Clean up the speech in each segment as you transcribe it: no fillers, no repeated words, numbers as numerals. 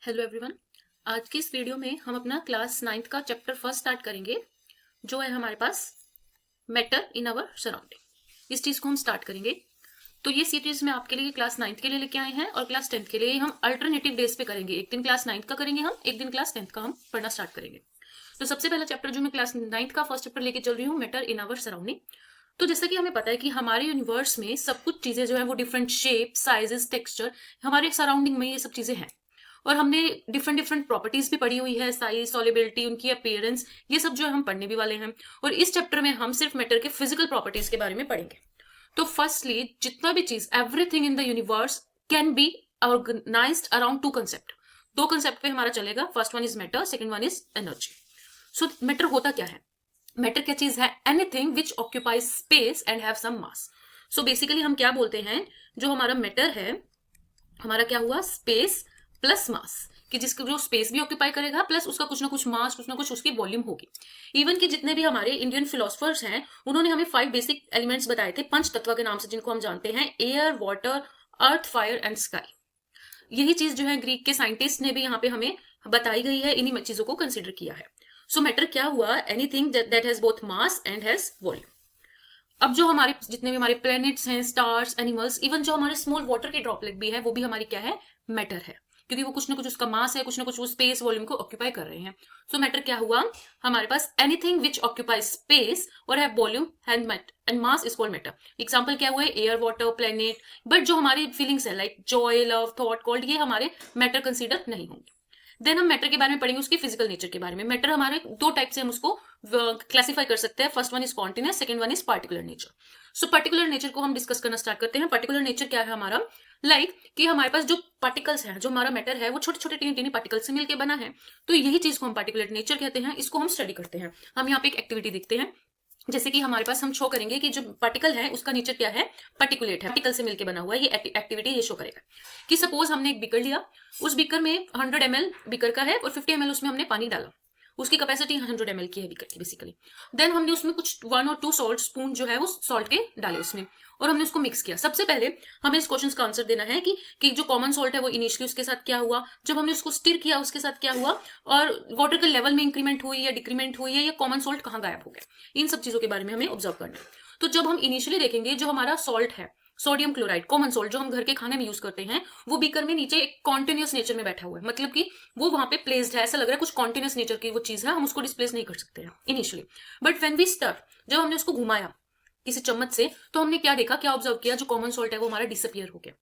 Hello everyone. आज की इस वीडियो में हम अपना क्लास 9th का चैप्टर फर्स्ट स्टार्ट करेंगे, जो है हमारे पास मैटर इन आवर सराउंडिंग। इस चीज को हम स्टार्ट करेंगे। तो ये सीरीज में आपके लिए क्लास 9th के लिए लेके आए हैं और क्लास 10th के लिए हम अल्टरनेटिव डेज पे करेंगे। एक दिन क्लास 9th का करेंगे हम, एक दिन क्लास 10th का हम पढ़ना स्टार्ट करेंगे। तो सबसे पहला चैप्टर जो मैं क्लास 9th का फर्स्ट चैप्टर लेके चल रही हूँ, मैटर इन आवर सराउंडिंग। तो जैसा कि हमें पता है कि हमारे यूनिवर्स में सब कुछ चीजें जो है वो डिफरेंट शेप, साइजेस, टेक्सचर, हमारे सराउंडिंग में ये सब चीजें हैं। और हमने डिफरेंट डिफरेंट प्रॉपर्टीज भी पढ़ी हुई है, साइज, सॉलिबिलिटी, उनकी अपीयरेंस, ये सब जो है हम पढ़ने भी वाले हैं। और इस चैप्टर में हम सिर्फ मैटर के फिजिकल प्रॉपर्टीज के बारे में पढ़ेंगे। तो फर्स्टली, जितना भी चीज, everything in the universe can be organised around two concept. दो कंसेप्ट पे हमारा चलेगा। First one is matter, second one is energy. So matter होता क्या है? मैटर क्या चीज है? Anything which occupies space and have some mass. So basically हम क्या बोलते हैं, जो हमारा मैटर है, हमारा क्या हुआ, स्पेस प्लस मास, कि जिसको जो स्पेस भी ऑक्यूपाई करेगा प्लस उसका कुछ ना कुछ मास, कुछ ना कुछ उसकी वॉल्यूम होगी। इवन कि जितने भी हमारे इंडियन फिलोसफर्स हैं, उन्होंने हमें 5 बेसिक एलिमेंट्स बताए थे, पंच तत्व के नाम से, जिनको हम जानते हैं, air, water, earth, fire and sky. यही चीज जो है ग्रीक के साइंटिस्ट ने भी यहाँ पे हमें बताई गई है, इन्हीं चीजों को कंसिडर किया है। सो मैटर क्या हुआ? Anything that has both mass and has volume. अब जो हमारे जितने भी हमारे प्लैनेट्स हैं, स्टार्स, एनिमल्स, इवन जो हमारे स्मॉल वाटर के ड्रॉपलेट भी है, वो भी हमारी क्या है? मैटर है, क्योंकि वो कुछ ना कुछ उसका मास है, कुछ ना कुछ वो स्पेस, वॉल्यूम को ऑक्यूपाई कर रहे हैं। सो मैटर क्या हुआ हमारे पास? एनीथिंग विच ऑक्यूपाई स्पेस और have volume and mass is called matter. Example क्या हुआ? Air, water, planet. बट जो हमारी फीलिंग्स है, like Joy, love, thought, cold, ये हमारे मैटर कंसिडर नहीं होंगे। देन हम मैटर के बारे में पढ़ेंगे, उसकी फिजिकल नेचर के बारे में। मैटर हमारे दो टाइप से हम उसको क्लासिफाई कर सकते हैं। First one is continuous, second one is particular nature. So particular nature को हम डिस्कस करना स्टार्ट करते हैं। पर्टिकुलर नेचर क्या है हमारा? कि हमारे पास जो पार्टिकल्स हैं, जो हमारा मैटर है, वो छोटे छोटे टीनी टीनी पार्टिकल से मिलकर बना है। तो यही चीज को हम पार्टिकुलर नेचर कहते हैं। इसको हम स्टडी करते हैं। हम यहाँ पे एक एक्टिविटी देखते हैं। जैसे कि हमारे पास हम शो करेंगे कि जो पार्टिकल है उसका नेचर क्या है? पार्टिकुलेट है, पार्टिकल से मिलकर बना हुआ है। ये एक्टिविटी ये शो करेगा कि सपोज हमने एक बीकर लिया, उस बीकर में 100 ml बीकर का है और 50 ml उसमें हमने पानी डाला। उसकी कैपेसिटी 100 ml की है बीकर की बेसिकली। देन हमने उसमें कुछ 1 और 2 सॉल्ट स्पून जो है वो सॉल्ट के डाले उसमें, और हमने उसको मिक्स किया। सबसे पहले हमें इस क्वेश्चन का आंसर देना है कि जो कॉमन सॉल्ट है वो इनिशियली उसके साथ क्या हुआ, जब हमने उसको स्टिर किया उसके साथ क्या हुआ, और वाटर के लेवल में इंक्रीमेंट हुई या डिक्रीमेंट हुई है, या कॉमन सॉल्ट कहाँ गायब हो गया। इन सब चीजों के बारे में हमें ऑब्जर्व करना है। तो जब हम इनिशियली देखेंगे, जो हमारा सॉल्ट है, सोडियम क्लोराइड, कॉमन सॉल्ट, जो हम घर के खाने में यूज करते हैं, वो बीकर में नीचे एक कॉन्टिन्यूस नेचर में बैठा हुआ है। मतलब कि वो वहां पे प्लेस्ड है, ऐसा लग रहा है कुछ कॉन्टिन्यूस नेचर की वो चीज है, हम उसको डिस्प्लेस नहीं कर सकते हैं initially. But when we stir, जब हमने उसको घुमाया किसी चम्मच से, तो हमने क्या देखा, क्या ऑब्जर्व किया, जो कॉमन सॉल्ट है वो हमारा डिसअपियर हो गया।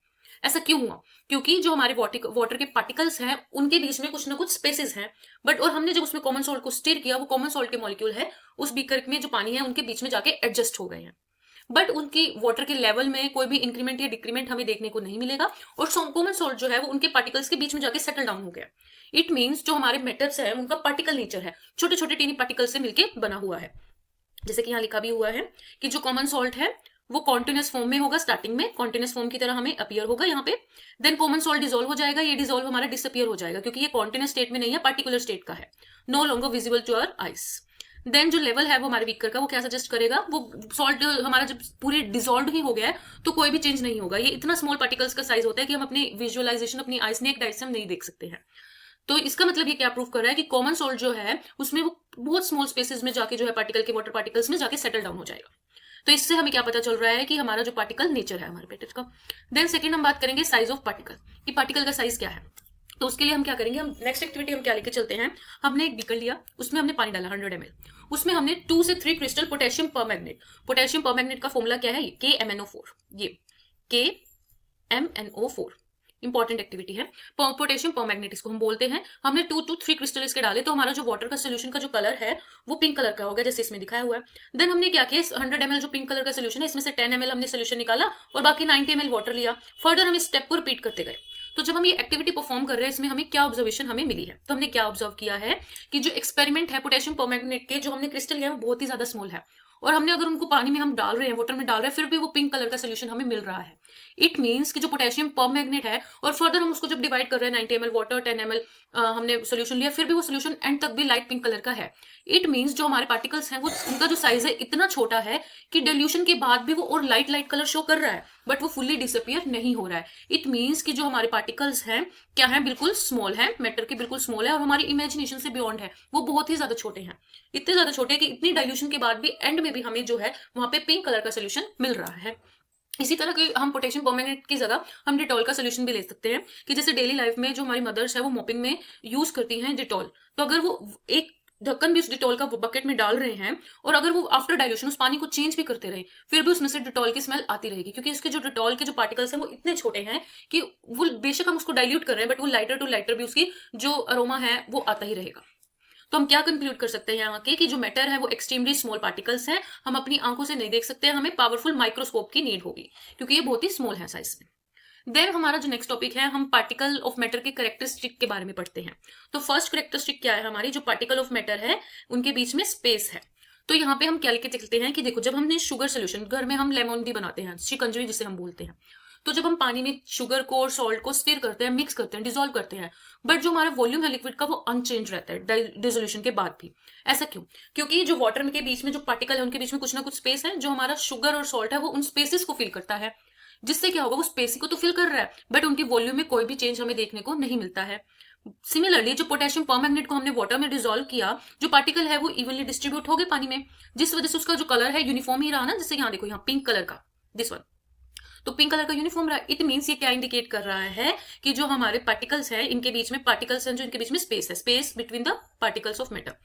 ऐसा क्यों हुआ? क्योंकि जो हमारे वाटर के पार्टिकल्स हैं, उनके बीच में कुछ ना कुछ स्पेसेस हैं। बट और हमने जब उसमें कॉमन सॉल्ट को स्टिर किया, वो कॉमन सॉल्ट के मॉलिक्यूल है उस बीकर में जो पानी है उनके बीच में जाके एडजस्ट हो गए हैं। बट उनकी वाटर के लेवल में कोई भी इंक्रीमेंट या डिक्रीमेंट हमें देखने को नहीं मिलेगा, और कॉमन सॉल्ट जो है वो उनके पार्टिकल्स के बीच में जाके सेटल डाउन हो गया। इट मीन्स जो हमारे मेटल्स है उनका पार्टिकल नेचर है, छोटे छोटे टीनी पार्टिकल से मिलकर बना हुआ है। जैसे कि यहाँ लिखा भी हुआ है कि जो कॉमन सॉल्ट है वो कॉन्टिन्यूस फॉर्म में होगा, स्टार्टिंग में कॉन्टिन्यूस फॉर्म की तरह हमें अपीयर होगा यहाँ पे। देन कॉमन सॉल्ट डिसॉल्व हो जाएगा, ये डिसॉल्व हमारा डिसअपियर हो जाएगा, क्योंकि ये कॉन्टिन्यूस स्टेट में नहीं है, पार्टिकुलर स्टेट का है, no longer visible to our eyes. Then जो लेवल है वो हमारे बीकर का, वो क्या सजेस्ट करेगा, वो सॉल्ट हमारा जब पूरी डिसॉल्व ही हो गया है तो कोई भी चेंज नहीं होगा। ये इतना स्मॉल पार्टिकल्स का साइज होता है कि हम अपनी विजुअलाइजेशन, अपनी आइस ने एक डायरेक्ट से हम नहीं देख सकते हैं। तो इसका मतलब ये क्या प्रूव कर रहा है कि कॉमन सॉल्ट जो है उसमें वो बहुत स्मॉल स्पेसेस में जाके जो है पार्टिकल के, वाटर पार्टिकल्स में जाके सेटल डाउन हो जाएगा। तो इससे हमें क्या पता चल रहा है कि हमारा जो पार्टिकल नेचर है हमारे मैटर का। देन सेकंड हम बात करेंगे साइज ऑफ पार्टिकल, कि पार्टिकल का साइज क्या है। तो उसके लिए हम क्या करेंगे, हम नेक्स्ट एक्टिविटी हम क्या लेके चलते हैं, हमने एक बीकर लिया, उसमें हमने पानी डाला 100 ml, उसमें हमने 2 से 3 crystal potassium permanganate. Potassium permanganate का फॉर्मूला क्या है? KMnO4। ये KMnO4 इंपॉर्टेंट एक्टिविटी है। पोटेशियम परमैंगनेट इसको हम बोलते हैं। हमने 2 to 3 क्रिस्टल इसके डाले, तो हमारा जो वाटर का सोल्यूशन का जो कलर है वो पिंक कलर का हो गया, जैसे इसमें दिखाया हुआ है। देन हमने क्या किया, 100 ml जो पिंक कलर का सोल्यूशन है, इसमें से 10 ml हमने सोल्यूशन निकाला और बाकी 90 ml वाटर लिया। फर्दर हम इस स्टेप को रिपीट करते गए। तो जब हम ये एक्टिविटी परफॉर्म कर रहे हैं, इसमें हमें क्या ऑब्जर्वेशन हमें मिली है, तो हमने क्या ऑब्जर्व किया है कि जो एक्सपेरिमेंट है पोटेशियम परमैंगनेट के, जो हमने क्रिस्टल लिया है वो बहुत ही ज्यादा स्मॉल है, और हमने अगर उनको पानी में हम डाल रहे हैं, वाटर में डाल रहे हैं, फिर भी वो पिंक कलर का सोल्यूशन हमें मिल रहा है। इट मीन्स कि जो पोटेशियम परमैग्नेट है, और फर्दर हम उसको जब डिवाइड कर रहे हैं 90 ml वाटर, 10 ml हमने सोल्यूशन लिया, फिर भी वो सोल्यूशन एंड तक भी लाइट पिंक कलर का है। इट मीन्स जो हमारे पार्टिकल्स हैं वो उनका जो साइज है इतना छोटा है कि डिल्यूशन के बाद भी वो और लाइट लाइट कलर शो कर रहा है, बट वो फुल्ली डिसअपियर नहीं हो रहा है। इट मीन्स कि जो हमारे पार्टिकल्स हैं क्या है, बिल्कुल स्मॉल है, मैटर के बिल्कुल स्मॉल है, और हमारी इमेजिनेशन से बियॉन्ड है, वो बहुत ही ज्यादा छोटे हैं। इतने ज्यादा छोटे हैं कि इतनी डाइल्यूशन के बाद भी एंड में भी हमें जो है वहां पे पिंक कलर का सोल्यूशन मिल रहा है। इसी तरह के हम पोटेशियम परमैंगनेट की जगह हम डिटॉल का सोल्यूशन भी ले सकते हैं, कि जैसे डेली लाइफ में जो हमारी मदर्स है वो मोपिंग में यूज करती हैं डिटॉल, तो अगर वो एक ढक्कन भी उस डिटॉल का बकेट में डाल रहे हैं, और अगर वो आफ्टर डाइल्यूशन उस पानी को चेंज भी करते रहे, फिर भी उसमें से डिटॉल की स्मेल आती रहेगी, क्योंकि इसके जो डिटॉल के जो पार्टिकल्स हैं वो इतने छोटे हैं कि वो बेशक हम उसको डाइल्यूट कर रहे हैं, बट वो लाइटर टू लाइटर भी उसकी जो अरोमा है वो आता ही रहेगा। तो हम क्या कंक्लूड कर सकते हैं यहाँ के, कि जो मैटर है वो एक्सट्रीमली स्मॉल पार्टिकल्स हैं, हम अपनी आंखों से नहीं देख सकते हैं, हमें पावरफुल माइक्रोस्कोप की नीड होगी, क्योंकि ये बहुत ही स्मॉल है साइज में। देन हमारा जो नेक्स्ट टॉपिक है, हम पार्टिकल ऑफ मैटर के कैरेक्टरिस्टिक के बारे में पढ़ते हैं। तो फर्स्ट कैरेक्टरिस्टिक क्या है हमारी, जो पार्टिकल ऑफ मैटर है उनके बीच में स्पेस है। तो यहाँ पे हम क्या लिख के चलते हैं कि देखो, जब हमने शुगर सोल्यूशन, घर में हम लेमन भी बनाते हैं, शिकंजवी जिसे हम बोलते हैं, तो जब हम पानी में शुगर को और सॉल्ट को स्टिर करते हैं, मिक्स करते हैं, डिसॉल्व करते हैं, बट जो हमारा वॉल्यूम है लिक्विड का वो अनचेंज रहता है डिसोल्यूशन के बाद भी। ऐसा क्यों? क्योंकि जो वाटर के बीच में जो पार्टिकल है उनके बीच में कुछ ना कुछ स्पेस है, जो हमारा शुगर और सॉल्ट है वो उन स्पेसेस को फिल करता है, जिससे क्या होगा, वो स्पेस को तो फिल कर रहा है, बट उनकी वॉल्यूम में कोई भी चेंज हमें देखने को नहीं मिलता है। सिमिलरली जो पोटेशियम परमैंगनेट को हमने वाटर में डिसॉल्व किया, जो पार्टिकल है वो इवनली डिस्ट्रीब्यूट हो गए पानी में, जिस वजह से उसका जो कलर है यूनिफॉर्म ही रहा ना, जैसे यहाँ देखो, यहाँ पिंक कलर का दिस वन, तो पिंक कलर का यूनिफॉर्म रहा। इट मीन्स ये क्या इंडिकेट कर रहा है कि जो हमारे पार्टिकल्स हैं इनके बीच में पार्टिकल्स हैं, जो इनके बीच में स्पेस है, space between the particles of matter.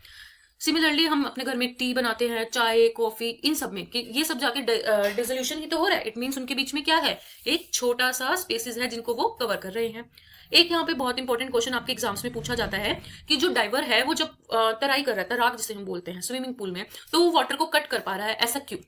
Similarly हम अपने घर में टी बनाते हैं, चाय, कॉफी, इन सब में कि ये सब जाके डिसोल्यूशन ही तो हो रहा है। इट मीन्स उनके बीच में क्या है, एक छोटा सा स्पेसिस है जिनको वो कवर कर रहे हैं। एक यहाँ पे बहुत इंपॉर्टेंट क्वेश्चन आपके एग्जाम्स में पूछा जाता है कि जो डाइवर है वो जब तराई कर रहा है, तैराक जिसे हम बोलते हैं स्विमिंग पूल में, तो वो वाटर को कट कर पा रहा है, ऐसा क्यों?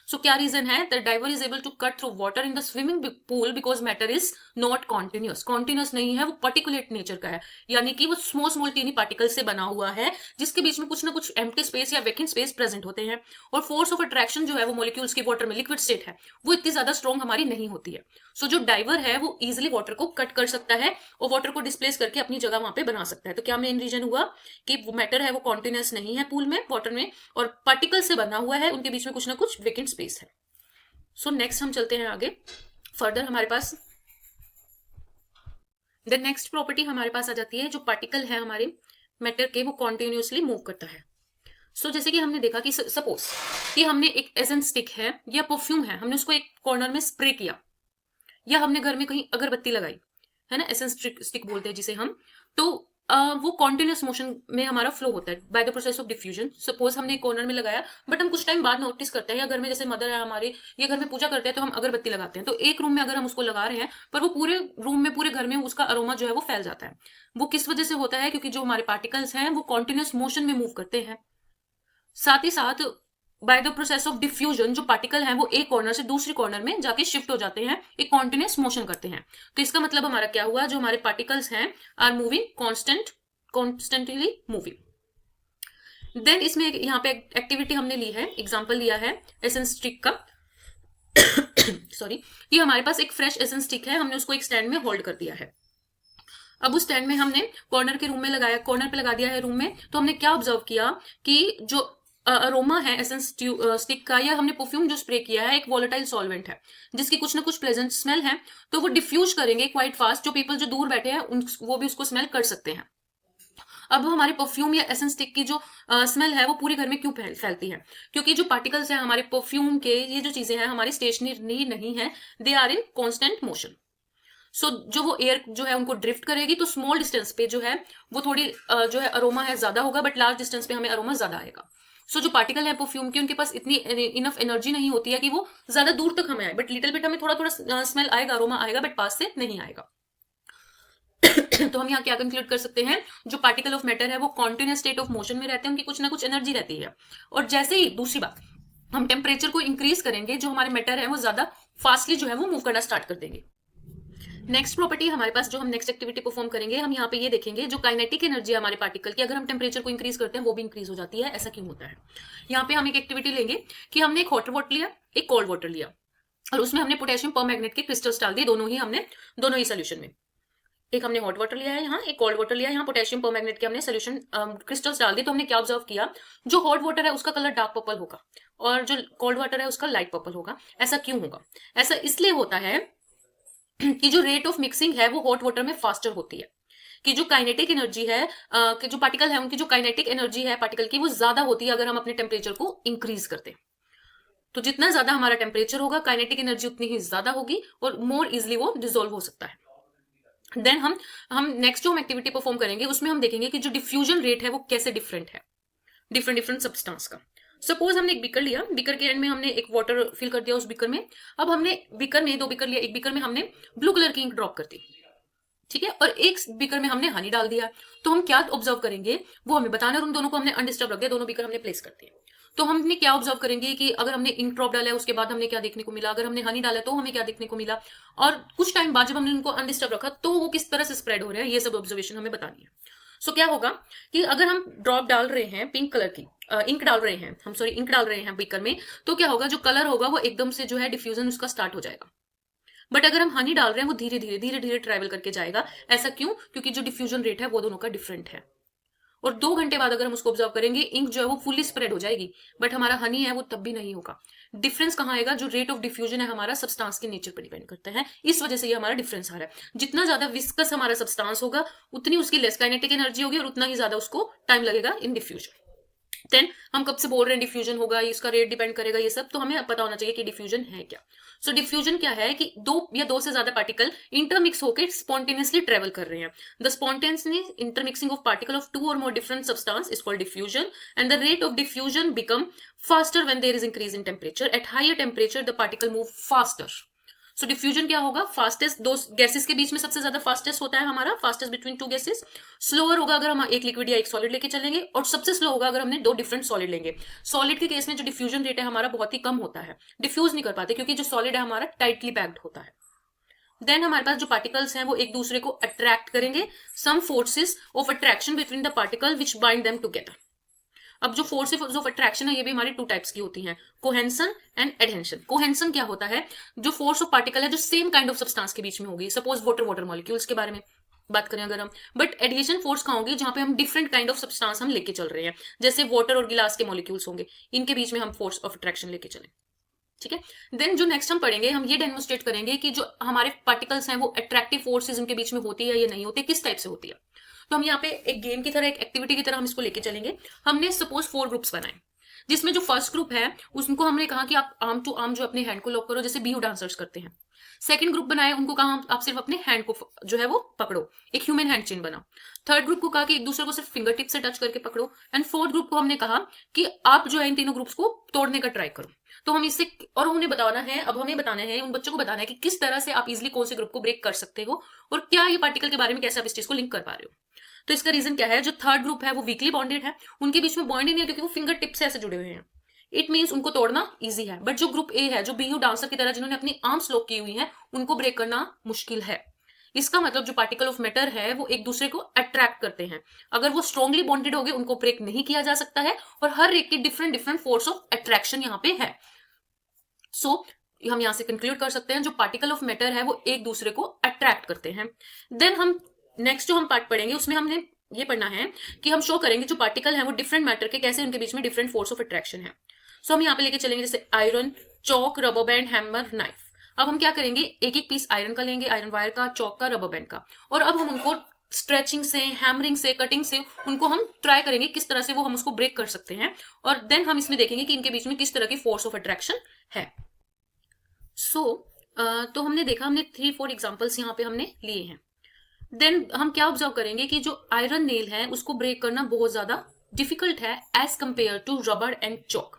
सो क्या रीजन है, the diver is able to cut through water in the swimming pool because matter is not continuous. Continuous नहीं है, वो पर्टिकुलेट नेचर का है, यानी कि वो स्मॉल स्मॉल टीनी पार्टिकल से बना हुआ है, जिसके बीच में कुछ ना कुछ एम्प्टी स्पेस या वैकेंट स्पेस प्रेजेंट होते हैं। और फोर्स ऑफ अट्रैक्शन जो है वो मॉलिक्यूल्स की वाटर में लिक्विड स्टेट है, वो इतनी ज्यादा स्ट्रॉन्ग हमारी नहीं होती है। सो जो डाइवर है वो इजिली वाटर को कट कर सकता है और वाटर को डिस्प्लेस करके अपनी जगह वहां पे बना सकता है। तो क्या मेन रीजन हुआ कि वो मैटर है वो कॉन्टिन्यूस नहीं है पूल में, वाटर में, और पार्टिकल से बना हुआ है, उनके बीच में कुछ ना कुछ वैकेंट स्पेस है। सो नेक्स्ट हम चलते हैं आगे फर्दर। हमारे पास द नेक्स्ट प्रॉपर्टी हमारे पास आ जाती है, जो पार्टिकल है हमारे मैटर के वो कॉन्टिन्यूसली मूव करता है। सो जैसे कि हमने देखा कि सपोज कि हमने एक एसेंस स्टिक है या परफ्यूम है, हमने उसको एक कॉर्नर में स्प्रे किया, या हमने घर में कहीं अगरबत्ती लगाई है ना, एसेंस स्टिक बोलते हैं जिसे हम, तो वो कॉन्टिन्यूस मोशन में हमारा फ्लो होता है by the process of diffusion. Suppose हमने एक कॉर्नर में लगाया, बट हम कुछ टाइम बाद नोटिस करते हैं, या घर में जैसे मदर है हमारे, ये घर में पूजा करते हैं तो हम अगरबत्ती लगाते हैं, तो एक रूम में अगर हम उसको लगा रहे हैं, पर वो पूरे रूम में, पूरे घर में उसका अरोमा जो है वो फैल जाता है। वो किस वजह से होता है? क्योंकि जो हमारे पार्टिकल्स हैं वो कॉन्टिन्यूस मोशन में मूव करते हैं। साथ ही साथ by the process of diffusion जो पार्टिकल है वो एक कॉर्नर से दूसरी कॉर्नर में जाके शिफ्ट हो जाते हैं, एक कॉन्टिन्यूस मोशन करते हैं। तो इसका मतलब हमारा क्या हुआ, जो हमारे पार्टिकल्स हैं are moving constantly moving. Then इसमें यहाँ पे एक्टिविटी हमने ली है, एग्जाम्पल लिया है एसेंस स्टिक का सॉरी, ये हमारे पास एक फ्रेश एसेंस स्टिक है, हमने उसको एक स्टैंड में होल्ड कर दिया है। अब उस स्टैंड में हमने कॉर्नर के रूम में लगाया, कॉर्नर पे लगा दिया है रूम में, तो हमने क्या ऑब्जर्व किया कि जो अरोमा है एसेंस स्टिक का, या हमने परफ्यूम जो स्प्रे किया है, एक वॉलेटाइल सॉल्वेंट है जिसकी कुछ ना कुछ प्लेजेंट स्मेल है, तो वो डिफ्यूज करेंगे क्वाइट फास्ट, जो पीपल जो दूर बैठे हैं वो भी उसको स्मेल कर सकते हैं। अब हमारे परफ्यूम या एसेंस स्टिक की जो स्मेल है वो पूरे घर में क्यों फैलती है? क्योंकि जो पार्टिकल्स हैं हमारे परफ्यूम के, ये जो चीजें हैं हमारी स्टेशनरी नहीं है, they are in constant motion. So जो वो एयर जो है उनको ड्रिफ्ट करेगी, तो स्मॉल डिस्टेंस पे जो है वो थोड़ी जो है अरोमा है ज्यादा होगा, बट लार्ज डिस्टेंस पे हमें अरोमा ज्यादा आएगा। सो जो पार्टिकल है परफ्यूम की, उनके पास इतनी इनफ एनर्जी नहीं होती है कि वो ज्यादा दूर तक हमें आए, बट लिटिल बिट हमें थोड़ा थोड़ा स्मेल आएगा, अरोमा आएगा, बट पास से नहीं आएगा। तो हम यहाँ क्या कंक्लूड कर सकते हैं, जो पार्टिकल ऑफ मैटर है वो कॉन्टिन्यूस स्टेट ऑफ मोशन में रहते हैं, उनकी कुछ ना कुछ एनर्जी रहती है। और जैसे ही दूसरी बात, हम टेम्परेचर को इंक्रीज करेंगे, जो हमारे मैटर है वो ज्यादा फास्टली जो है वो मूव करना स्टार्ट कर देंगे। नेक्स्ट प्रॉपर्टी हमारे पास, जो हम नेक्स्ट एक्टिविटी परफॉर्म करेंगे, हम यहाँ पे ये देखेंगे जो काइनेटिक एनर्जी है हमारे पार्टिकल की, अगर हम टेम्परेचर को इंक्रीज करते हैं वो भी इंक्रीज हो जाती है। ऐसा क्यों होता है? यहाँ पे हम एक एक्टिविटी लेंगे कि हमने एक हॉट वाटर लिया, एक कोल्ड वाटर लिया, और उसमें हमने पोटेशियम परमैंगनेट के क्रिस्टल्स डाल दिए, दोनों ही सोल्यूशन में। एक हमने हॉट वाटर लिया है यहाँ, एक कोल्ड वाटर लिया है यहाँ, पोटेशियम परमैंगनेट के हमने सोल्यूशन क्रिस्टल्स डाल दिए। तो हमने क्या ऑब्जर्व किया, जो हॉट वाटर है उसका कलर डार्क पर्पल होगा और जो कोल्ड वाटर है उसका लाइट पर्पल होगा। ऐसा क्यों होगा? ऐसा इसलिए होता है कि जो रेट ऑफ मिक्सिंग है वो हॉट वाटर में फास्टर होती है, कि जो काइनेटिक एनर्जी है कि जो पार्टिकल है उनकी जो काइनेटिक एनर्जी है पार्टिकल की वो ज्यादा होती है अगर हम अपने टेम्परेचर को इंक्रीज करते हैं। तो जितना ज्यादा हमारा टेम्परेचर होगा काइनेटिक एनर्जी उतनी ही ज्यादा होगी और मोर इजिली वो डिसोल्व हो सकता है। देन हम नेक्स्ट जो हम एक्टिविटी परफॉर्म करेंगे उसमें हम देखेंगे कि जो डिफ्यूजन रेट है वो कैसे डिफरेंट है डिफरेंट सब्सटेंस का। सपोज हमने एक बीकर लिया, बीकर के एंड में हमने एक वाटर फिल कर दिया उस बीकर में। अब हमने बीकर में 2 बीकर लिया, एक बीकर में हमने ब्लू कलर की इंक ड्रॉप कर दी, ठीक है, और एक बीकर में हमने हनी डाल दिया। तो हम क्या ऑब्जर्व करेंगे वो हमें बताना है, और उन दोनों को हमने अनडिस्टर्ब रख दिया, दोनों बीकर हमने प्लेस कर दिए। तो हमने क्या ऑब्जर्व करेंगे कि अगर हमने इंक ड्रॉप डाला है उसके बाद हमने क्या देखने को मिला, अगर हमने हनी डाला तो हमें क्या देखने को मिला, और कुछ टाइम बाद जब हमने उनको अनडिस्टर्ब रखा तो वो किस तरह से स्प्रेड हो रहे हैं, ये सब ऑब्जर्वेशन हमें बतानी है। सो क्या होगा कि अगर हम ड्रॉप डाल रहे हैं पिंक कलर की इंक डाल रहे हैं बीकर में, तो क्या होगा, जो कलर होगा वो एकदम से जो है डिफ्यूजन उसका स्टार्ट हो जाएगा। बट अगर हम हनी डाल रहे हैं वो धीरे धीरे ट्रैवल करके जाएगा। ऐसा क्यों? क्योंकि जो डिफ्यूजन रेट है वो दोनों का डिफरेंट है। और 2 घंटे बाद अगर हम उसको ऑब्जर्व करेंगे इंक जो है वो फुल्ली स्प्रेड हो जाएगी, बट हमारा हनी है वो तब भी नहीं होगा। डिफरेंस कहाँ आएगा? जो रेट ऑफ डिफ्यूजन है हमारा सब्सटेंस के नेचर पर डिपेंड करता है, इस वजह से ये हमारा डिफरेंस आ रहा है। जितना ज्यादा विस्कस हमारा सब्सटेंस होगा उतनी उसकी लेस काइनेटिक एनर्जी होगी और उतना ही ज्यादा उसको टाइम लगेगा इन डिफ्यूजन। देन हम कब से बोल रहे हैं डिफ्यूजन होगा, इसका रेट डिपेंड करेगा, ये सब तो हमें पता होना चाहिए कि डिफ्यूजन है क्या। सो डिफ्यूजन क्या है कि 2 से ज्यादा पार्टिकल इंटरमिक्स होकर स्पॉन्टेनियसली ट्रेवल कर रहे हैं। The spontaneous intermixing of particle of 2 और more different substance is called diffusion and the rate of diffusion become faster when there is increase in temperature. At higher temperature the particle move faster. So diffusion क्या होगा? Fastest 2 gases के बीच में सबसे ज्यादा fastest होता है हमारा, fastest between 2 gases. Slower होगा अगर हम एक लिक्विड या एक सॉलिड लेके चलेंगे, और सबसे स्लो होगा अगर हमने 2 डिफरेंट सॉलिड लेंगे। सॉलिड के केस में जो डिफ्यूजन रेट है हमारा बहुत ही कम होता है, डिफ्यूज नहीं कर पाते क्योंकि जो सॉलिड है हमारा टाइटली पैक्ड होता है। देन हमारे पास जो पार्टिकल्स हैं वो एक दूसरे को अट्रैक्ट करेंगे, some forces of attraction between the particle which bind them together. अब जो फोर्सेस ऑफ अट्रैक्शन है ये भी हमारी 2 टाइप्स की होती हैं, कोहेंशन एंड एडहेंशन। कोहेंशन क्या होता है? जो फोर्स ऑफ पार्टिकल है जो सेम काइंड ऑफ सब्सटेंस के बीच में होगी, सपोज वाटर मॉलिक्यूल्स के बारे में बात करें अगर हम। बट एडहेशन फोर्स कहाँ होगी? जहां पे हम डिफरेंट काइंड ऑफ सब्सटेंस हम लेके चल रहे हैं, जैसे वाटर और गिलास के मॉलिक्यूल्स होंगे, इनके बीच में हम फोर्स ऑफ अट्रैक्शन लेके चलें, ठीक है। देन जो नेक्स्ट हम पढ़ेंगे हम ये डेमोन्स्ट्रेट करेंगे कि जो हमारे पार्टिकल्स हैं वो अट्रैक्टिव फोर्सेज उनके बीच में होती है या नहीं होती, किस टाइप से होती है। तो हम यहाँ पे एक गेम की तरह, एक एक्टिविटी की तरह हम इसको लेके चलेंगे। हमने सपोज 4 ग्रुप्स बनाए, जिसमें जो फर्स्ट ग्रुप है उसको हमने कहा कि आप आर्म टू आर्म जो अपने हैंड को लॉक करो, जैसे बीहू डांसर्स करते हैं। सेकंड ग्रुप बनाए, उनको कहा आप सिर्फ अपने हैंड को जो है वो पकड़ो, एक ह्यूमन हैंड चेन बनाओ। थर्ड ग्रुप को कहा कि एक दूसरे को सिर्फ फिंगर टिप से टच करके पकड़ो। एंड फोर्थ ग्रुप को हमने कहा कि आप जो है इन तीनों ग्रुप्स को तोड़ने का ट्राई करो। तो हम इससे और उन्हें बताना है, अब हमें बताना है, उन बच्चों को बताना है कि किस तरह से आप इजिली कौन से ग्रुप को ब्रेक कर सकते हो और क्या ये पार्टिकल के बारे में कैसे आप इस चीज को लिंक कर पा रहे हो। तो इसका रीजन क्या है? जो थर्ड ग्रुप है वो वीकली बॉन्डेड है, उनके बीच में बॉन्ड ही नहीं है क्योंकि वो फिंगर टिप से ऐसे जुड़े हुए हैं। इट मीन्स उनको तोड़ना इजी है। बट जो ग्रुप ए है, जो बीहू डांसर की तरह जिन्होंने अपनी आर्म्स लॉक की हुई है, उनको ब्रेक करना मुश्किल है। इसका मतलब जो पार्टिकल ऑफ मैटर है वो एक दूसरे को अट्रैक्ट करते हैं। अगर वो स्ट्रांगली बॉन्डेड हो गए उनको ब्रेक नहीं किया जा सकता है, और हर एक की डिफरेंट फोर्स ऑफ अट्रैक्शन यहाँ पे है। सो हम यहाँ से कंक्लूड कर सकते हैं जो पार्टिकल ऑफ मैटर है वो एक दूसरे को अट्रैक्ट करते हैं। देन हम नेक्स्ट जो हम पार्ट पढ़ेंगे उसमें हमने ये पढ़ना है कि हम शो करेंगे जो पार्टिकल है वो डिफरेंट मैटर के कैसे उनके बीच में डिफरेंट फोर्स ऑफ अट्रैक्शन है। सो हम यहाँ पे लेके चलेंगे जैसे आयरन, चौक, रबर बैंड, हैमर, नाइफ। अब हम क्या करेंगे, एक एक पीस आयरन का लेंगे, आयरन वायर का, चौक का, रबर बैंड का, और अब हम उनको स्ट्रेचिंग से, हैमरिंग से, कटिंग से उनको हम ट्राई करेंगे किस तरह से वो हम उसको ब्रेक कर सकते हैं, और देन हम इसमें देखेंगे कि इनके बीच में किस तरह की फोर्स ऑफ अट्रैक्शन है। तो हमने देखा, हमने 3-4 एग्जाम्पल्स यहाँ पे हमने लिए हैं। देन हम क्या ऑब्जर्व करेंगे कि जो आयरन नेल है उसको ब्रेक करना बहुत ज्यादा डिफिकल्ट है as compare to rubber and chalk.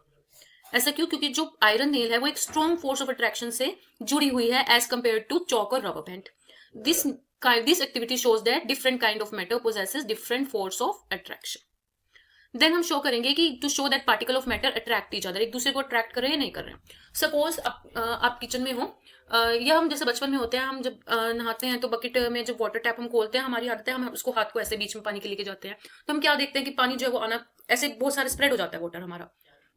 ऐसा क्यों? क्योंकि जो आयरन नेल है वो एक स्ट्रॉन्ग फोर्स ऑफ अट्रैक्शन से जुड़ी हुई है एज कंपेयर टू चॉक और rubber band. This activity shows that different kind of matter possesses different force of attraction. Then हम शो करेंगे कि to show that particle of matter attract each other, एक दूसरे को अट्रैक्ट कर रहे हैं या नहीं कर रहे हैं। सपोज आप किचन में हो, या हम जैसे बचपन में होते हैं, हम जब नहाते हैं तो बकेट में जब वाटर टैप हम खोलते हैं, हमारी आदत है हम उसको हाथ को ऐसे बीच में पानी के लेके जाते हैं, तो हम क्या देखते हैं कि पानी जो है वो आना ऐसे बहुत सारे स्प्रेड हो जाता है वाटर हमारा।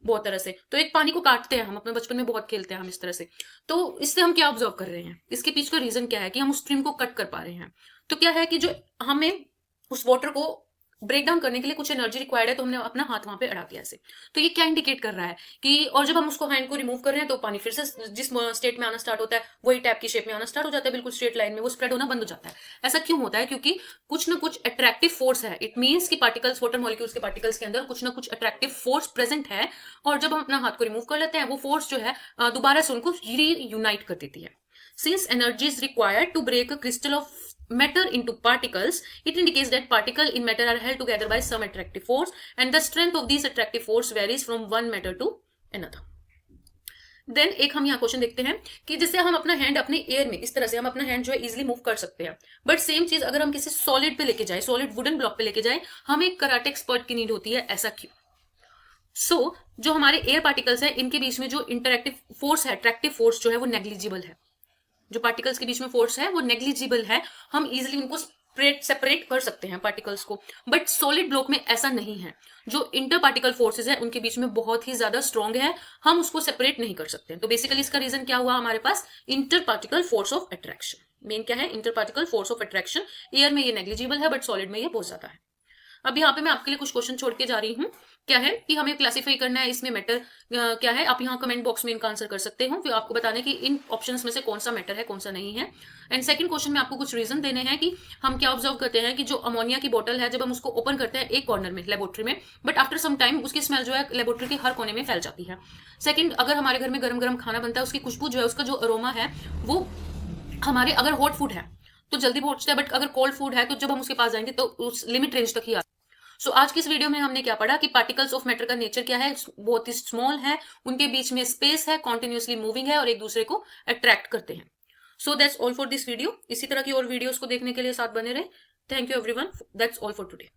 बहुत तरह से। तो एक पानी को काटते हैं हम, अपने बचपन में बहुत खेलते हैं हम इस तरह से। तो इससे हम क्या ऑब्जर्व कर रहे हैं, इसके पीछे का रीजन क्या है कि हम उस स्ट्रीम को कट कर पा रहे हैं। तो क्या है कि जो हमें उस वाटर को ब्रेक डाउन करने के लिए कुछ एनर्जी रिक्वायर्ड है, तो हमने अपना हाथ वहां पे अड़ा दिया ऐसे। तो ये क्या इंडिकेट कर रहा है कि, और जब हम उसको हैंड को रिमूव कर रहे हैं तो पानी फिर से जिस स्टेट में आना स्टार्ट होता है वही टैप की शेप में आना स्टार्ट हो जाता है, बिल्कुल स्ट्रेट लाइन में वो स्प्रेड होना बंद हो जाता है। ऐसा क्यों होता है? क्योंकि कुछ ना कुछ अट्रैक्टिव फोर्स है। इट मीन्स कि पार्टिकल्स, वाटर मॉलिक्यूल्स के पार्टिकल्स के अंदर कुछ ना कुछ अट्रैक्टिव फोर्स प्रेजेंट है, और जब हम अपना हाथ को रिमूव कर लेते हैं वो फोर्स जो है दोबारा से उनको रीयूनाइट कर देती है। Since energy is required to break a crystal of matter into particles, it indicates that particles in matter are held together by some attractive force, and the strength of these attractive force varies from one matter to another. Then एक हम यहाँ question देखते हैं कि जैसे हम अपना hand अपने एयर में इस तरह से हम अपना हैंड जो है इजिली मूव कर सकते हैं, बट सेम चीज अगर हम किसी सॉलिड पे लेके जाए, सॉलिड वुडन ब्लॉक पे लेके जाए, हमें एक कराटे एक्सपर्ट की नीड होती है। ऐसा क्यों? सो जो हमारे एयर पार्टिकल्स है इनके बीच में जो इंटरैक्टिव फोर्स है, अट्रैक्टिव फोर्स जो है वो नेग्लिजिबल है। जो पार्टिकल्स के बीच में फोर्स है वो नेग्लिजिबल है, हम इजिली उनको सेपरेट कर सकते हैं पार्टिकल्स को। बट सॉलिड ब्लॉक में ऐसा नहीं है, जो इंटर पार्टिकल फोर्सेज है उनके बीच में बहुत ही ज्यादा स्ट्रॉन्ग है, हम उसको सेपरेट नहीं कर सकते। तो बेसिकली इसका रीजन क्या हुआ, हमारे पास inter particle force of attraction. Main क्या है? Inter particle force of attraction. Air में ये नेग्लिजिबल है, बट सॉलिड में ये बहुत ज्यादा है। अब यहाँ पे मैं आपके लिए कुछ क्वेश्चन छोड़ के जा रही हूँ। क्या है कि हमें क्लासिफाई करना है इसमें मैटर क्या है। आप यहाँ कमेंट बॉक्स में इनका आंसर कर सकते हो, फिर आपको बताना है कि इन ऑप्शंस में से कौन सा मैटर है, कौन सा नहीं है। एंड सेकंड क्वेश्चन में आपको कुछ रीजन देने हैं कि हम क्या ऑब्जर्व करते हैं कि जो अमोनिया की बोतल है, जब हम उसको ओपन करते हैं एक कॉर्नर में लेबोरेटरी में, बट आफ्टर सम टाइम उसकी स्मेल जो है लेबोरेटरी के हर कोने में फैल जाती है। सेकंड, अगर हमारे घर में गर्म गर्म खाना बनता है, उसकी खुशबू जो है, उसका जो अरोमा है वो हमारे, अगर हॉट फूड है तो जल्दी पहुंचता है, बट अगर कोल्ड फूड है तो जब हम उसके पास जाएंगे तो उस लिमिट रेंज तक ही आता है। सो आज की इस वीडियो में हमने क्या पढ़ा कि पार्टिकल्स ऑफ मैटर का नेचर क्या है, बहुत ही स्मॉल है, उनके बीच में स्पेस है, कॉन्टिन्यूसली मूविंग है और एक दूसरे को अट्रैक्ट करते हैं। So that's all for this video. इसी तरह की और वीडियोस को देखने के लिए साथ बने रहे। Thank you everyone, that's all for today.